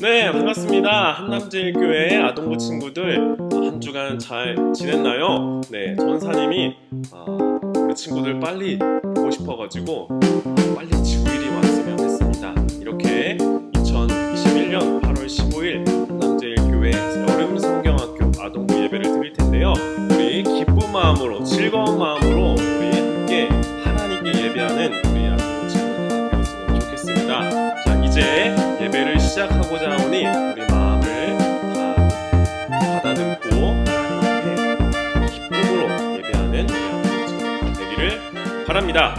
네, 반갑습니다. 한남제일교회 아동부 친구들 한 주간 잘 지냈나요? 네, 전사님이 우리 친구들 빨리 보고 싶어가지고 빨리 지구일이 왔으면 했습니다. 이렇게 2021년 8월 15일 한남제일교회 여름 성경학교 아동부 예배를 드릴 텐데요. 우리 기쁜 마음으로 즐거운 마음으로 우리 함께 하나님께 예배하는 우리 아동부 친구들 다 되었으면 좋겠습니다. 자, 이제 예배를 시작하고자 하오니 우리 마음을 다 가다듬고 하나님 앞에 기쁨으로 예배하는 우리 아동부 친구들 되기를 바랍니다.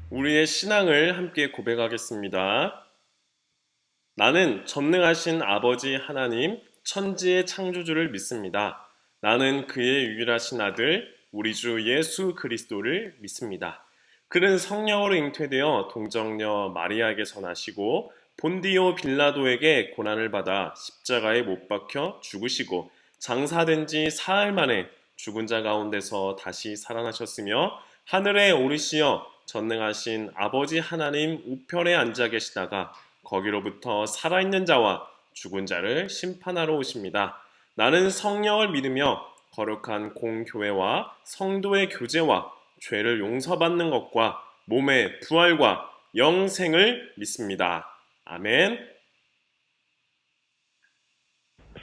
우리의 신앙을 함께 고백하겠습니다. 나는 전능하신 아버지 하나님, 천지의 창조주를 믿습니다. 나는 그의 유일하신 아들, 우리 주 예수 그리스도를 믿습니다. 그는 성령으로 잉태되어 동정녀 마리아에게 전하시고 본디오 빌라도에게 고난을 받아 십자가에 못 박혀 죽으시고 장사된 지 사흘 만에 죽은 자 가운데서 다시 살아나셨으며 하늘에 오르시어 전능하신 아버지 하나님 우편에 앉아 계시다가 거기로부터 살아있는 자와 죽은 자를 심판하러 오십니다. 나는 성령을 믿으며 거룩한 공교회와 성도의 교제와 죄를 용서받는 것과 몸의 부활과 영생을 믿습니다. 아멘.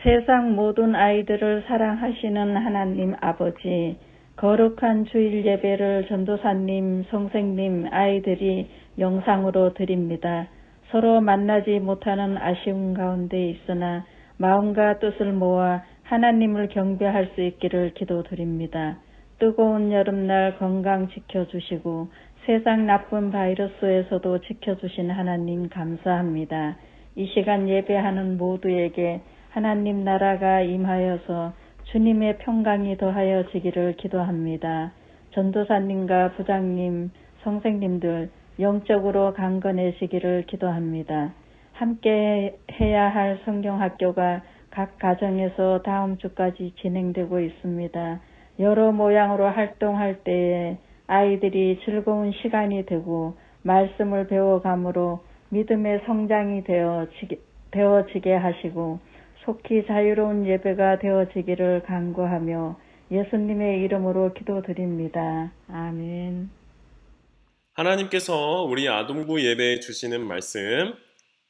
세상 모든 아이들을 사랑하시는 하나님 아버지, 거룩한 주일 예배를 전도사님, 선생님, 아이들이 영상으로 드립니다. 서로 만나지 못하는 아쉬움 가운데 있으나 마음과 뜻을 모아 하나님을 경배할 수 있기를 기도드립니다. 뜨거운 여름날 건강 지켜주시고 세상 나쁜 바이러스에서도 지켜주신 하나님 감사합니다. 이 시간 예배하는 모두에게 하나님 나라가 임하여서 주님의 평강이 더하여지기를 기도합니다. 전도사님과 부장님, 선생님들 영적으로 강건해지기를 기도합니다. 함께 해야 할 성경학교가 각 가정에서 다음 주까지 진행되고 있습니다. 여러 모양으로 활동할 때에 아이들이 즐거운 시간이 되고 말씀을 배워감으로 믿음의 성장이 되어지게 하시고 속히 자유로운 예배가 되어지기를 간구하며 예수님의 이름으로 기도드립니다. 아멘. 하나님께서 우리 아동부 예배에 주시는 말씀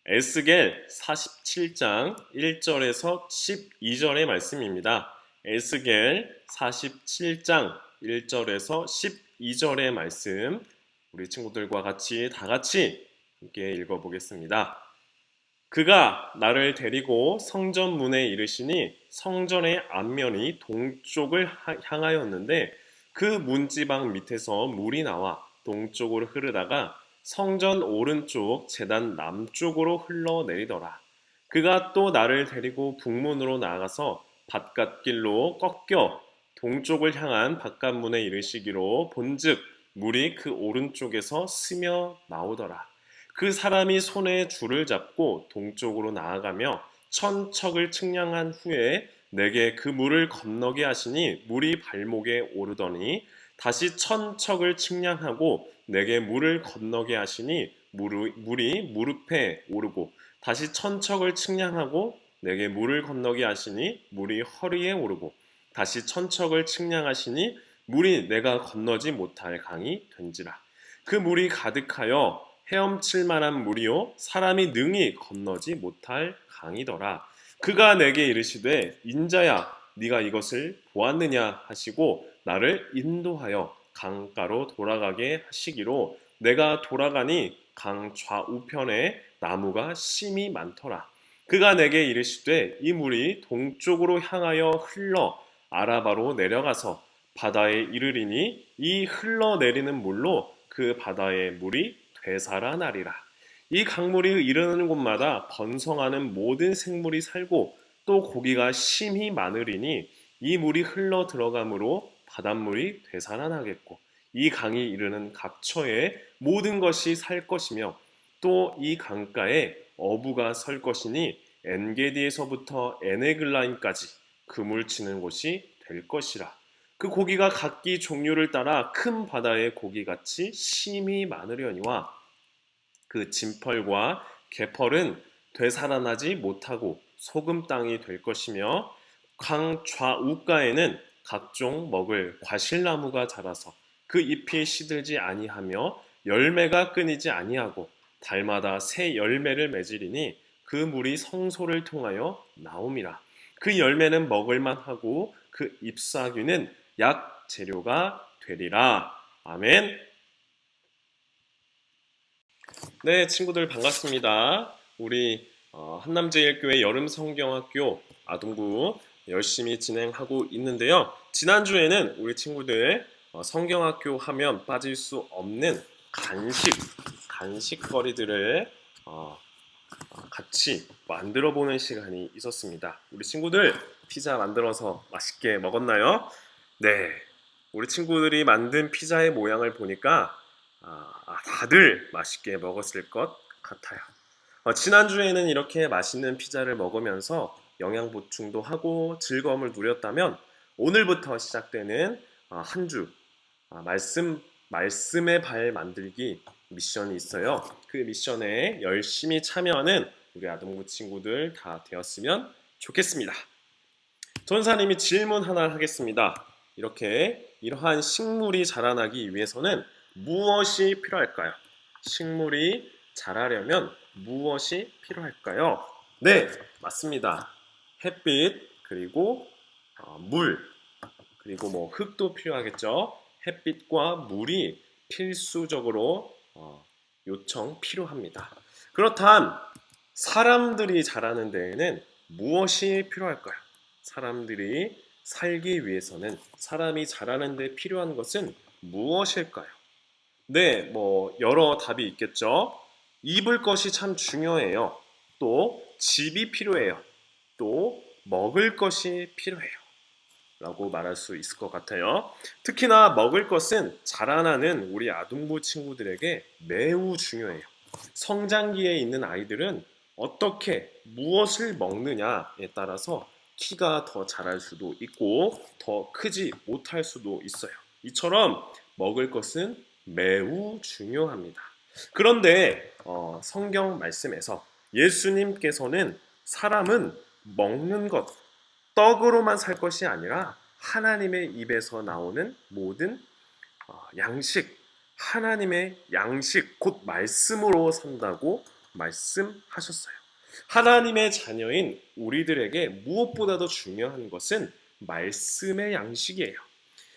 에스겔 47장 1절에서 12절의 말씀입니다. 에스겔 47장 1절에서 12절의 말씀 우리 친구들과 같이 다 같이 함께 읽어보겠습니다. 그가 나를 데리고 성전 문에 이르시니 성전의 앞면이 동쪽을 향하였는데 그 문지방 밑에서 물이 나와 동쪽으로 흐르다가 성전 오른쪽 제단 남쪽으로 흘러내리더라. 그가 또 나를 데리고 북문으로 나아가서 바깥길로 꺾여 동쪽을 향한 바깥문에 이르시기로 본즉 물이 그 오른쪽에서 스며 나오더라. 그 사람이 손에 줄을 잡고 동쪽으로 나아가며 천척을 측량한 후에 내게 그 물을 건너게 하시니 물이 발목에 오르더니 다시 천척을 측량하고 내게 물을 건너게 하시니 물이 무릎에 오르고 다시 천척을 측량하고 내게 물을 건너게 하시니 물이 허리에 오르고 다시 천척을 측량하시니 물이 내가 건너지 못할 강이 된지라. 그 물이 가득하여 헤엄칠 만한 물이요 사람이 능히 건너지 못할 강이더라. 그가 내게 이르시되 인자야 네가 이것을 보았느냐 하시고 나를 인도하여 강가로 돌아가게 하시기로 내가 돌아가니 강 좌우편에 나무가 심이 많더라. 그가 내게 이르시되 이 물이 동쪽으로 향하여 흘러 아라바로 내려가서 바다에 이르리니 이 흘러내리는 물로 그 바다의 물이 되살아나리라. 이 강물이 이르는 곳마다 번성하는 모든 생물이 살고 또 고기가 심히 많으리니 이 물이 흘러 들어가므로 바닷물이 되살아나겠고 이 강이 이르는 각처에 모든 것이 살 것이며 또 이 강가에 어부가 설 것이니 엔게디에서부터 에네글라임까지 그물 치는 곳이 될 것이라. 그 고기가 각기 종류를 따라 큰 바다의 고기같이 심히 많으려니와 그 진펄과 개펄은 되살아나지 못하고 소금 땅이 될 것이며 강 좌우가에는 각종 먹을 과실나무가 자라서 그 잎이 시들지 아니하며 열매가 끊이지 아니하고 달마다 새 열매를 맺으리니 그 물이 성소를 통하여 나옴이라. 그 열매는 먹을만 하고 그 잎사귀는 약 재료가 되리라. 아멘. 네, 친구들 반갑습니다. 우리 한남제일교회 여름성경학교 아동부 열심히 진행하고 있는데요. 지난주에는 우리 친구들 성경학교 하면 빠질 수 없는 간식거리들을 같이 만들어보는 시간이 있었습니다. 우리 친구들 피자 만들어서 맛있게 먹었나요? 네, 우리 친구들이 만든 피자의 모양을 보니까 다들 맛있게 먹었을 것 같아요. 지난주에는 이렇게 맛있는 피자를 먹으면서 영양 보충도 하고 즐거움을 누렸다면 오늘부터 시작되는 한 주 말씀의 발 만들기 미션이 있어요. 그 미션에 열심히 참여하는 우리 아동부 친구들 다 되었으면 좋겠습니다. 전사님이 질문 하나 하겠습니다. 이러한 식물이 자라나기 위해서는 무엇이 필요할까요? 식물이 자라려면 무엇이 필요할까요? 네, 맞습니다. 햇빛, 그리고 물, 그리고 흙도 필요하겠죠. 햇빛과 물이 필수적으로 필요합니다. 그렇다면 사람들이 자라는 데에는 무엇이 필요할까요? 사람들이 살기 위해서는 사람이 자라는 데 필요한 것은 무엇일까요? 네, 여러 답이 있겠죠. 입을 것이 참 중요해요. 또 집이 필요해요. 또 먹을 것이 필요해요. 라고 말할 수 있을 것 같아요. 특히나 먹을 것은 자라나는 우리 아동부 친구들에게 매우 중요해요. 성장기에 있는 아이들은 어떻게 무엇을 먹느냐에 따라서 키가 더 자랄 수도 있고 더 크지 못할 수도 있어요. 이처럼 먹을 것은 매우 중요합니다. 그런데 성경 말씀에서 예수님께서는 사람은 먹는 것, 떡으로만 살 것이 아니라 하나님의 입에서 나오는 모든 양식, 하나님의 양식, 곧 말씀으로 산다고 말씀하셨어요. 하나님의 자녀인 우리들에게 무엇보다도 중요한 것은 말씀의 양식이에요.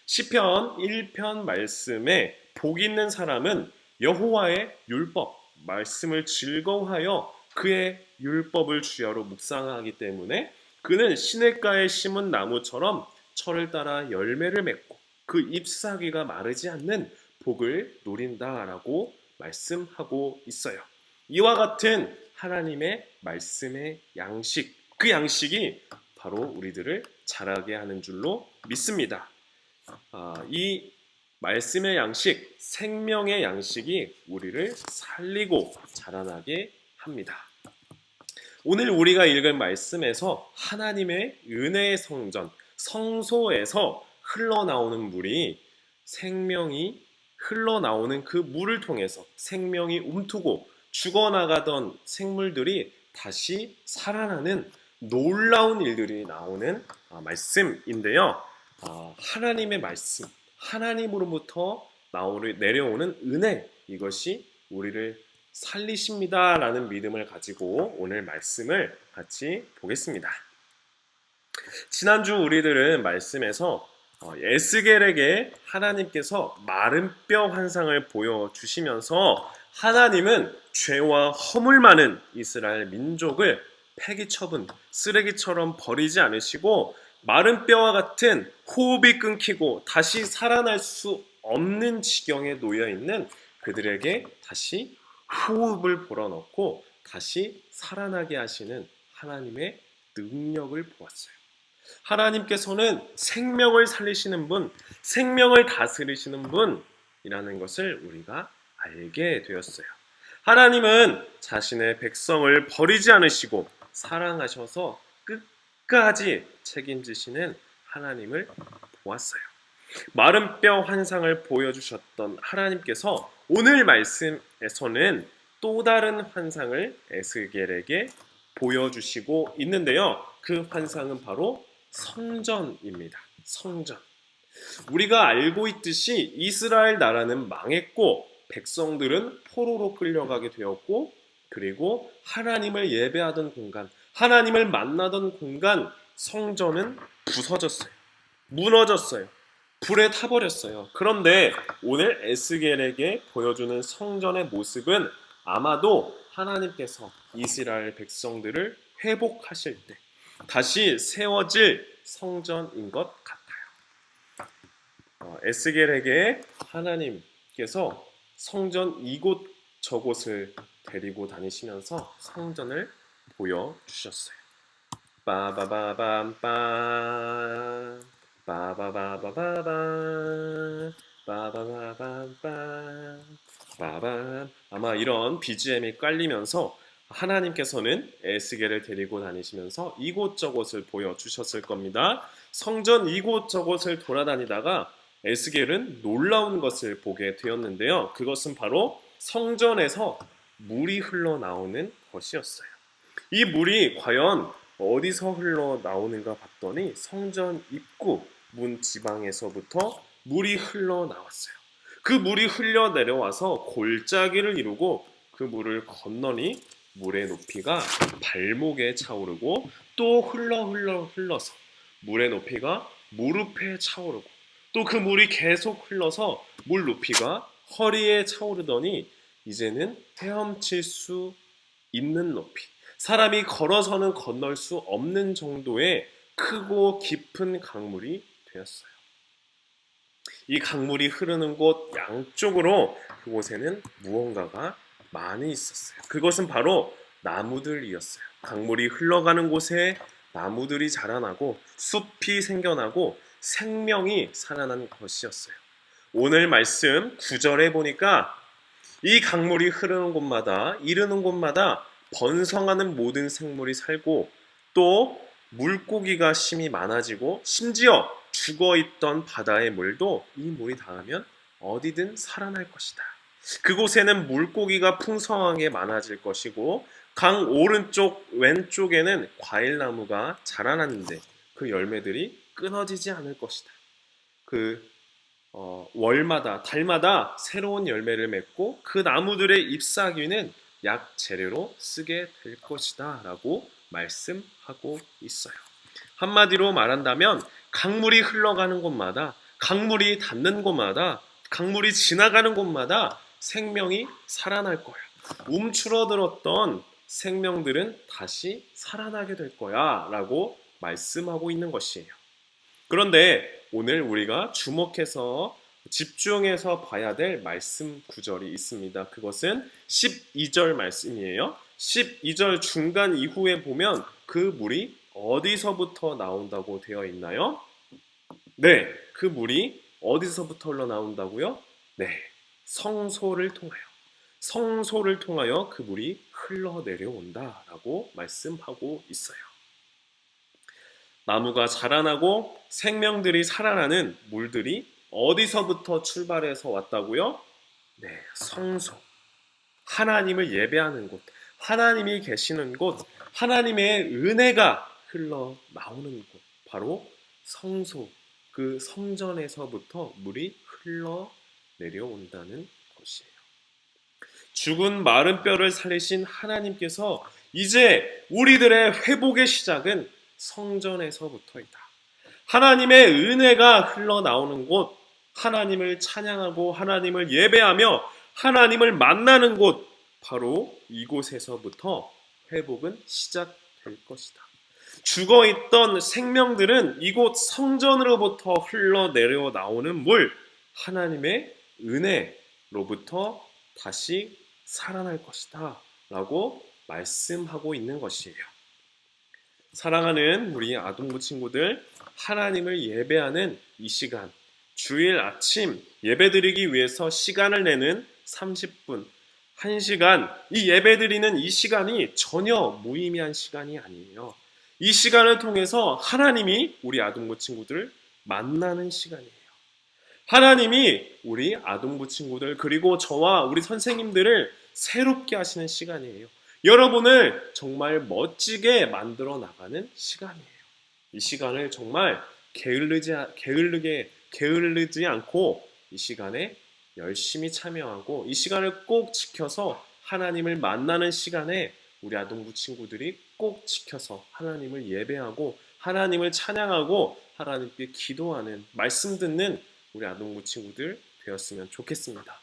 시편 1편 말씀에 복 있는 사람은 여호와의 율법, 말씀을 즐거워하여 그의 율법을 주야로 묵상하기 때문에 그는 시냇가에 심은 나무처럼 철을 따라 열매를 맺고 그 잎사귀가 마르지 않는 복을 누린다라고 말씀하고 있어요. 이와 같은 하나님의 말씀의 양식, 그 양식이 바로 우리들을 자라게 하는 줄로 믿습니다. 이 말씀의 양식, 생명의 양식이 우리를 살리고 자라나게 합니다. 오늘 우리가 읽은 말씀에서 하나님의 은혜의 성전, 성소에서 흘러나오는 물이 생명이 흘러나오는 그 물을 통해서 생명이 움트고 죽어나가던 생물들이 다시 살아나는 놀라운 일들이 나오는 말씀인데요. 하나님의 말씀, 하나님으로부터 내려오는 은혜, 이것이 우리를 살리십니다라는 믿음을 가지고 오늘 말씀을 같이 보겠습니다. 지난주 우리들은 말씀에서 에스겔에게 하나님께서 마른 뼈 환상을 보여주시면서 하나님은 죄와 허물 많은 이스라엘 민족을 폐기 처분, 쓰레기처럼 버리지 않으시고 마른 뼈와 같은 호흡이 끊기고 다시 살아날 수 없는 지경에 놓여 있는 그들에게 다시 호흡을 불어넣고 다시 살아나게 하시는 하나님의 능력을 보았어요. 하나님께서는 생명을 살리시는 분, 생명을 다스리시는 분이라는 것을 우리가 알게 되었어요. 하나님은 자신의 백성을 버리지 않으시고 사랑하셔서 끝까지 책임지시는 하나님을 보았어요. 마른 뼈 환상을 보여주셨던 하나님께서 오늘 말씀에서는 또 다른 환상을 에스겔에게 보여주시고 있는데요. 그 환상은 바로 성전입니다. 성전. 우리가 알고 있듯이 이스라엘 나라는 망했고 백성들은 포로로 끌려가게 되었고 그리고 하나님을 예배하던 공간, 하나님을 만나던 공간, 성전은 부서졌어요. 무너졌어요. 불에 타버렸어요. 그런데 오늘 에스겔에게 보여주는 성전의 모습은 아마도 하나님께서 이스라엘 백성들을 회복하실 때 다시 세워질 성전인 것 같아요. 에스겔에게 하나님께서 성전 이곳 저곳을 데리고 다니시면서 성전을 보여주셨어요. 빠바바밤빰 빠바바바바밤 빠바바밤빰 빠밤. 아마 이런 BGM이 깔리면서 하나님께서는 에스겔을 데리고 다니시면서 이곳저곳을 보여주셨을 겁니다. 성전 이곳저곳을 돌아다니다가 에스겔은 놀라운 것을 보게 되었는데요. 그것은 바로 성전에서 물이 흘러나오는 것이었어요. 이 물이 과연 어디서 흘러나오는가 봤더니 성전 입구 문 지방에서부터 물이 흘러나왔어요. 그 물이 흘러내려와서 골짜기를 이루고 그 물을 건너니 물의 높이가 발목에 차오르고 또 흘러서 물의 높이가 무릎에 차오르고 또 그 물이 계속 흘러서 물 높이가 허리에 차오르더니 이제는 헤엄칠 수 있는 높이, 사람이 걸어서는 건널 수 없는 정도의 크고 깊은 강물이 되었어요. 이 강물이 흐르는 곳 양쪽으로 그곳에는 무언가가 많이 있었어요. 그것은 바로 나무들이었어요. 강물이 흘러가는 곳에 나무들이 자라나고 숲이 생겨나고 생명이 살아난 것이었어요. 오늘 말씀 9절에 보니까 이 강물이 흐르는 곳마다 이르는 곳마다 번성하는 모든 생물이 살고 또 물고기가 심히 많아지고 심지어 죽어있던 바다의 물도 이 물이 닿으면 어디든 살아날 것이다. 그곳에는 물고기가 풍성하게 많아질 것이고 강 오른쪽 왼쪽에는 과일나무가 자라났는데 그 열매들이 끊어지지 않을 것이다. 월마다 달마다 새로운 열매를 맺고 그 나무들의 잎사귀는 약 재료로 쓰게 될 것이다 라고 말씀하고 있어요. 한마디로 말한다면 강물이 흘러가는 곳마다, 강물이 닿는 곳마다, 강물이 지나가는 곳마다 생명이 살아날 거야. 움츠러들었던 생명들은 다시 살아나게 될 거야 라고 말씀하고 있는 것이에요. 그런데 오늘 우리가 주목해서 집중해서 봐야 될 말씀 구절이 있습니다. 그것은 12절 말씀이에요. 12절 중간 이후에 보면 그 물이 어디서부터 나온다고 되어 있나요? 네, 그 물이 어디서부터 흘러나온다고요? 네, 성소를 통하여. 성소를 통하여 그 물이 흘러내려온다라고 말씀하고 있어요. 나무가 자라나고 생명들이 살아나는 물들이 어디서부터 출발해서 왔다고요? 네, 성소. 하나님을 예배하는 곳, 하나님이 계시는 곳, 하나님의 은혜가 흘러나오는 곳, 바로 성소, 그 성전에서부터 물이 흘러내려온다는 것이에요. 죽은 마른 뼈를 살리신 하나님께서 이제 우리들의 회복의 시작은 성전에서부터이다. 하나님의 은혜가 흘러나오는 곳, 하나님을 찬양하고 하나님을 예배하며 하나님을 만나는 곳, 바로 이곳에서부터 회복은 시작될 것이다. 죽어있던 생명들은 이곳 성전으로부터 흘러내려 나오는 물, 하나님의 은혜로부터 다시 살아날 것이다 라고 말씀하고 있는 것이에요. 사랑하는 우리 아동부 친구들, 하나님을 예배하는 이 시간, 주일 아침 예배드리기 위해서 시간을 내는 30분, 1시간, 이 예배드리는 이 시간이 전혀 무의미한 시간이 아니에요. 이 시간을 통해서 하나님이 우리 아동부 친구들을 만나는 시간이에요. 하나님이 우리 아동부 친구들 그리고 저와 우리 선생님들을 새롭게 하시는 시간이에요. 여러분을 정말 멋지게 만들어 나가는 시간이에요. 이 시간을 정말 게을르지 않고 이 시간에 열심히 참여하고 이 시간을 꼭 지켜서 하나님을 만나는 시간에 우리 아동부 친구들이 꼭 지켜서 하나님을 예배하고 하나님을 찬양하고 하나님께 기도하는 말씀 듣는 우리 아동부 친구들 되었으면 좋겠습니다.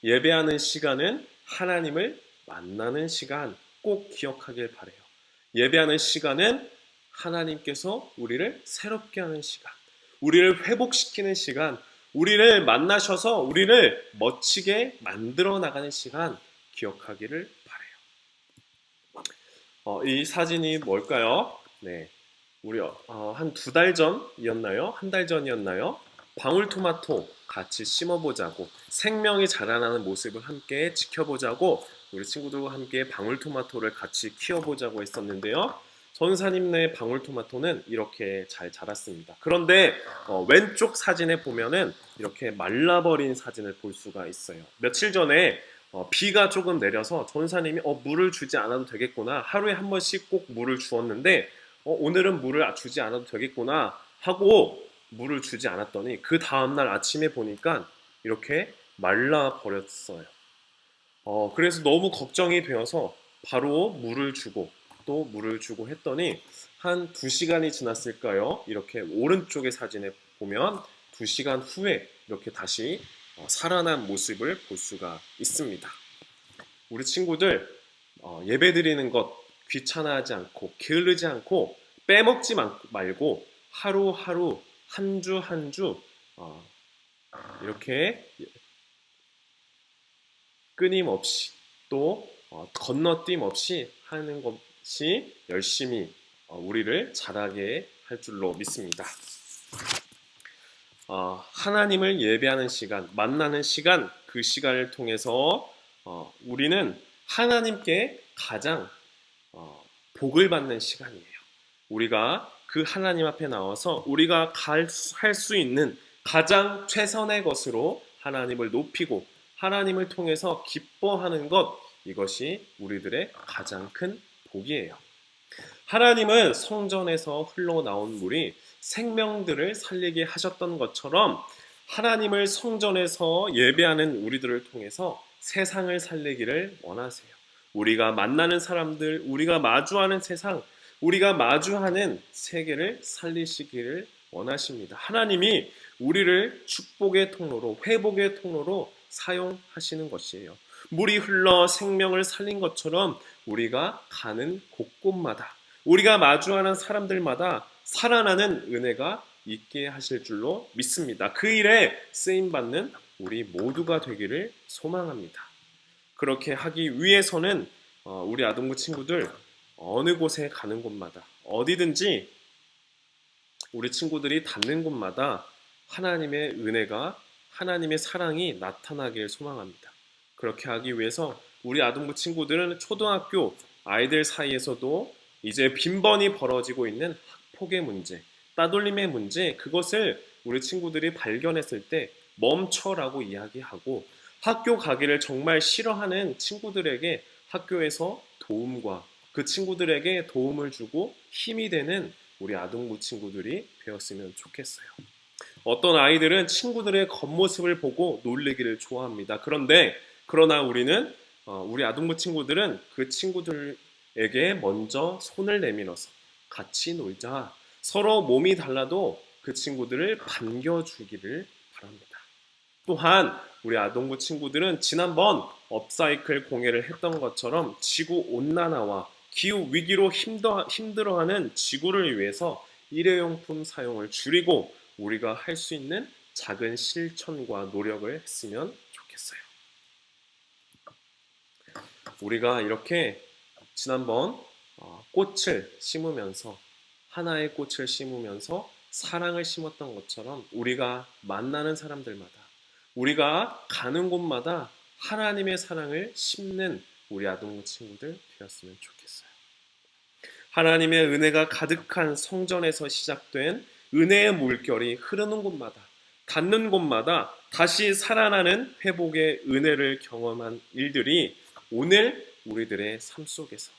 예배하는 시간은 하나님을 만나는 시간 꼭 기억하길 바라요. 예배하는 시간은 하나님께서 우리를 새롭게 하는 시간, 우리를 회복시키는 시간, 우리를 만나셔서 우리를 멋지게 만들어 나가는 시간 기억하기를 바라요. 이 사진이 뭘까요? 네, 우리 한 2달 전이었나요? 한 달 전이었나요? 방울토마토 같이 심어보자고, 생명이 자라나는 모습을 함께 지켜보자고 우리 친구들과 함께 방울토마토를 같이 키워보자고 했었는데요. 전사님네 방울토마토는 이렇게 잘 자랐습니다. 그런데 왼쪽 사진에 보면은 이렇게 말라버린 사진을 볼 수가 있어요. 며칠 전에 비가 조금 내려서 전사님이 물을 주지 않아도 되겠구나, 하루에 한 번씩 꼭 물을 주었는데 오늘은 물을 주지 않아도 되겠구나 하고 물을 주지 않았더니 그 다음날 아침에 보니까 이렇게 말라버렸어요. 그래서 너무 걱정이 되어서 바로 물을 주고 또 물을 주고 했더니 한 2시간이 지났을까요? 이렇게 오른쪽의 사진에 보면 2시간 후에 이렇게 다시 살아난 모습을 볼 수가 있습니다. 우리 친구들 예배 드리는 것 귀찮아하지 않고 게으르지 않고 빼먹지 말고 하루하루 한 주 한 주 이렇게 끊임없이 또 건너뛸 없이 하는 것이 열심히 우리를 자라게 할 줄로 믿습니다. 하나님을 예배하는 시간, 만나는 시간, 그 시간을 통해서 우리는 하나님께 가장 복을 받는 시간이에요. 우리가 그 하나님 앞에 나와서 우리가 할 수 있는 가장 최선의 것으로 하나님을 높이고 하나님을 통해서 기뻐하는 것, 이것이 우리들의 가장 큰 복이에요. 하나님은 성전에서 흘러나온 물이 생명들을 살리게 하셨던 것처럼 하나님을 성전에서 예배하는 우리들을 통해서 세상을 살리기를 원하세요. 우리가 만나는 사람들, 우리가 마주하는 세상, 우리가 마주하는 세계를 살리시기를 원하십니다. 하나님이 우리를 축복의 통로로, 회복의 통로로 사용하시는 것이에요. 물이 흘러 생명을 살린 것처럼 우리가 가는 곳곳마다, 우리가 마주하는 사람들마다 살아나는 은혜가 있게 하실 줄로 믿습니다. 그 일에 쓰임받는 우리 모두가 되기를 소망합니다. 그렇게 하기 위해서는 우리 아동부 친구들 어느 곳에 가는 곳마다, 어디든지 우리 친구들이 닿는 곳마다 하나님의 은혜가, 하나님의 사랑이 나타나길 소망합니다. 그렇게 하기 위해서 우리 아동부 친구들은 초등학교 아이들 사이에서도 이제 빈번히 벌어지고 있는 학폭의 문제, 따돌림의 문제, 그것을 우리 친구들이 발견했을 때 멈춰라고 이야기하고, 학교 가기를 정말 싫어하는 친구들에게 학교에서 도움과 그 친구들에게 도움을 주고 힘이 되는 우리 아동부 친구들이 되었으면 좋겠어요. 어떤 아이들은 친구들의 겉모습을 보고 놀리기를 좋아합니다. 그러나 우리는 우리 아동부 친구들은 그 친구들에게 먼저 손을 내밀어서 같이 놀자, 서로 몸이 달라도 그 친구들을 반겨주기를 바랍니다. 또한 우리 아동부 친구들은 지난번 업사이클 공예를 했던 것처럼 지구온난화와 기후위기로 힘들어하는 지구를 위해서 일회용품 사용을 줄이고 우리가 할 수 있는 작은 실천과 노력을 했으면 좋겠어요. 우리가 이렇게 지난번 꽃을 심으면서, 하나의 꽃을 심으면서 사랑을 심었던 것처럼 우리가 만나는 사람들마다, 우리가 가는 곳마다 하나님의 사랑을 심는 우리 아동부 친구들 되었으면 좋겠어요. 하나님의 은혜가 가득한 성전에서 시작된 은혜의 물결이 흐르는 곳마다, 닿는 곳마다 다시 살아나는 회복의 은혜를 경험한 일들이 오늘 우리들의 삶 속에서,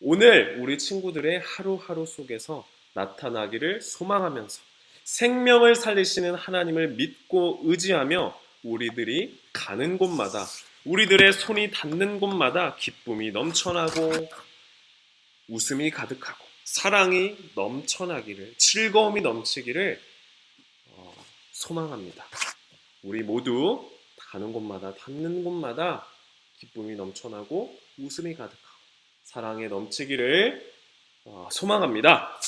오늘 우리 친구들의 하루하루 속에서 나타나기를 소망하면서 생명을 살리시는 하나님을 믿고 의지하며 우리들이 가는 곳마다, 우리들의 손이 닿는 곳마다 기쁨이 넘쳐나고 웃음이 가득하고 사랑이 넘쳐나기를, 즐거움이 넘치기를 소망합니다. 우리 모두 가는 곳마다, 닿는 곳마다 기쁨이 넘쳐나고 웃음이 가득하고 사랑에 넘치기를 소망합니다.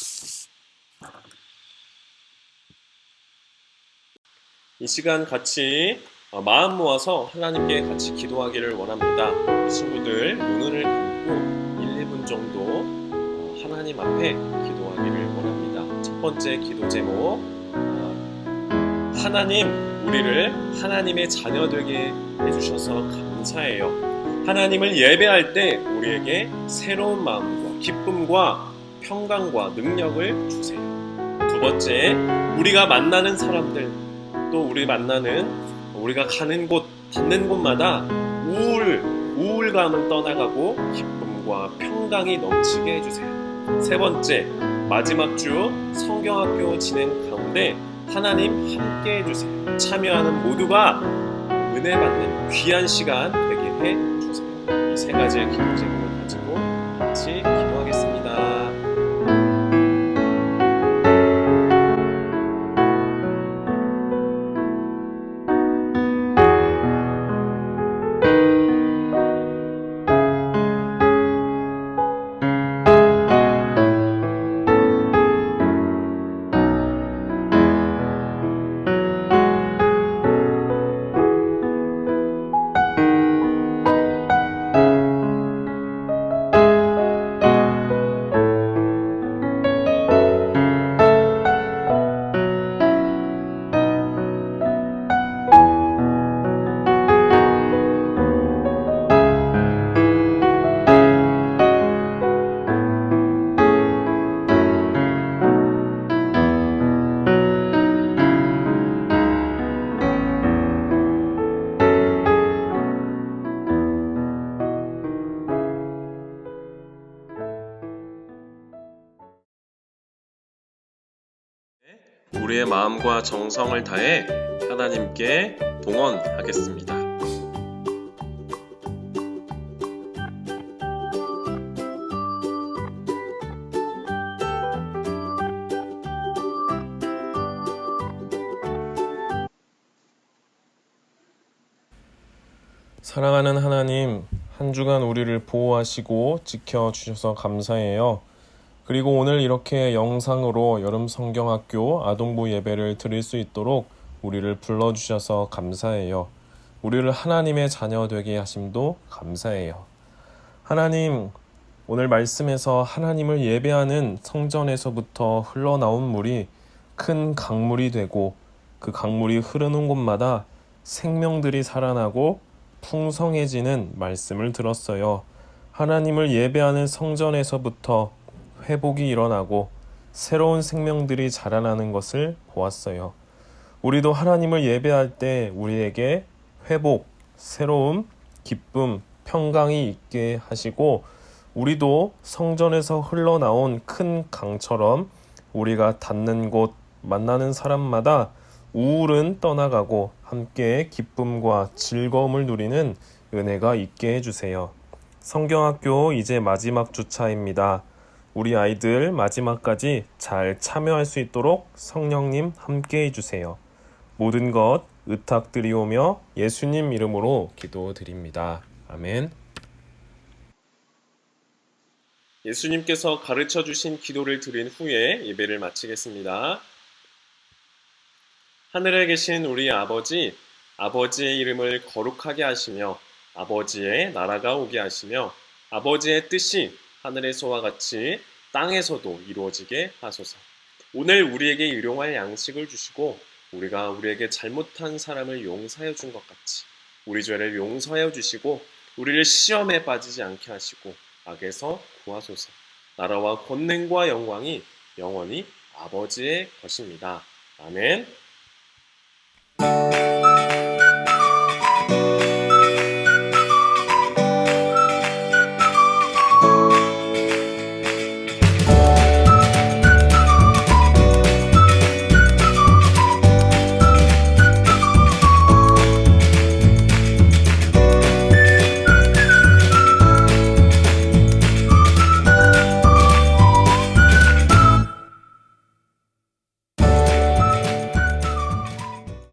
이 시간 같이 마음 모아서 하나님께 같이 기도하기를 원합니다. 친구들 눈을 감고 1, 2분 정도 하나님 앞에 기도하기를 원합니다. 첫 번째 기도 제목, 하나님, 우리를 하나님의 자녀 되게 해주셔서 감사해요. 하나님을 예배할 때 우리에게 새로운 마음과 기쁨과 평강과 능력을 주세요. 두 번째, 우리가 만나는 사람들, 또 우리가 가는 곳, 닿는 곳마다 우울감을 떠나가고 기쁨과 평강이 넘치게 해주세요. 세 번째, 마지막 주 성경학교 진행 가운데 하나님 함께 해주세요. 참여하는 모두가 은혜 받는 귀한 시간 되게 해주세요. 이 세 가지의 기도 제목을 가지고 같이 기도하겠습니다. 우리의 마음과 정성을 다해 하나님께 동원하겠습니다. 사랑하는 하나님, 한 주간 우리를 보호하시고 지켜주셔서 감사해요. 그리고 오늘 이렇게 영상으로 여름 성경학교 아동부 예배를 드릴 수 있도록 우리를 불러주셔서 감사해요. 우리를 하나님의 자녀 되게 하심도 감사해요. 하나님, 오늘 말씀에서 하나님을 예배하는 성전에서부터 흘러나온 물이 큰 강물이 되고 그 강물이 흐르는 곳마다 생명들이 살아나고 풍성해지는 말씀을 들었어요. 하나님을 예배하는 성전에서부터 회복이 일어나고 새로운 생명들이 자라나는 것을 보았어요. 우리도 하나님을 예배할 때 우리에게 회복, 새로움, 기쁨, 평강이 있게 하시고 우리도 성전에서 흘러나온 큰 강처럼 우리가 닿는 곳, 만나는 사람마다 우울은 떠나가고 함께 기쁨과 즐거움을 누리는 은혜가 있게 해주세요. 성경학교 이제 마지막 주차입니다. 우리 아이들 마지막까지 잘 참여할 수 있도록 성령님 함께 해주세요. 모든 것 의탁드리오며 예수님 이름으로 기도드립니다. 아멘. 예수님께서 가르쳐 주신 기도를 드린 후에 예배를 마치겠습니다. 하늘에 계신 우리 아버지, 아버지의 이름을 거룩하게 하시며 아버지의 나라가 오게 하시며 아버지의 뜻이 하늘에서와 같이 땅에서도 이루어지게 하소서. 오늘 우리에게 일용할 양식을 주시고 우리가 우리에게 잘못한 사람을 용서해 준 것 같이 우리 죄를 용서해 주시고 우리를 시험에 빠지지 않게 하시고 악에서 구하소서. 나라와 권능과 영광이 영원히 아버지의 것입니다. 아멘.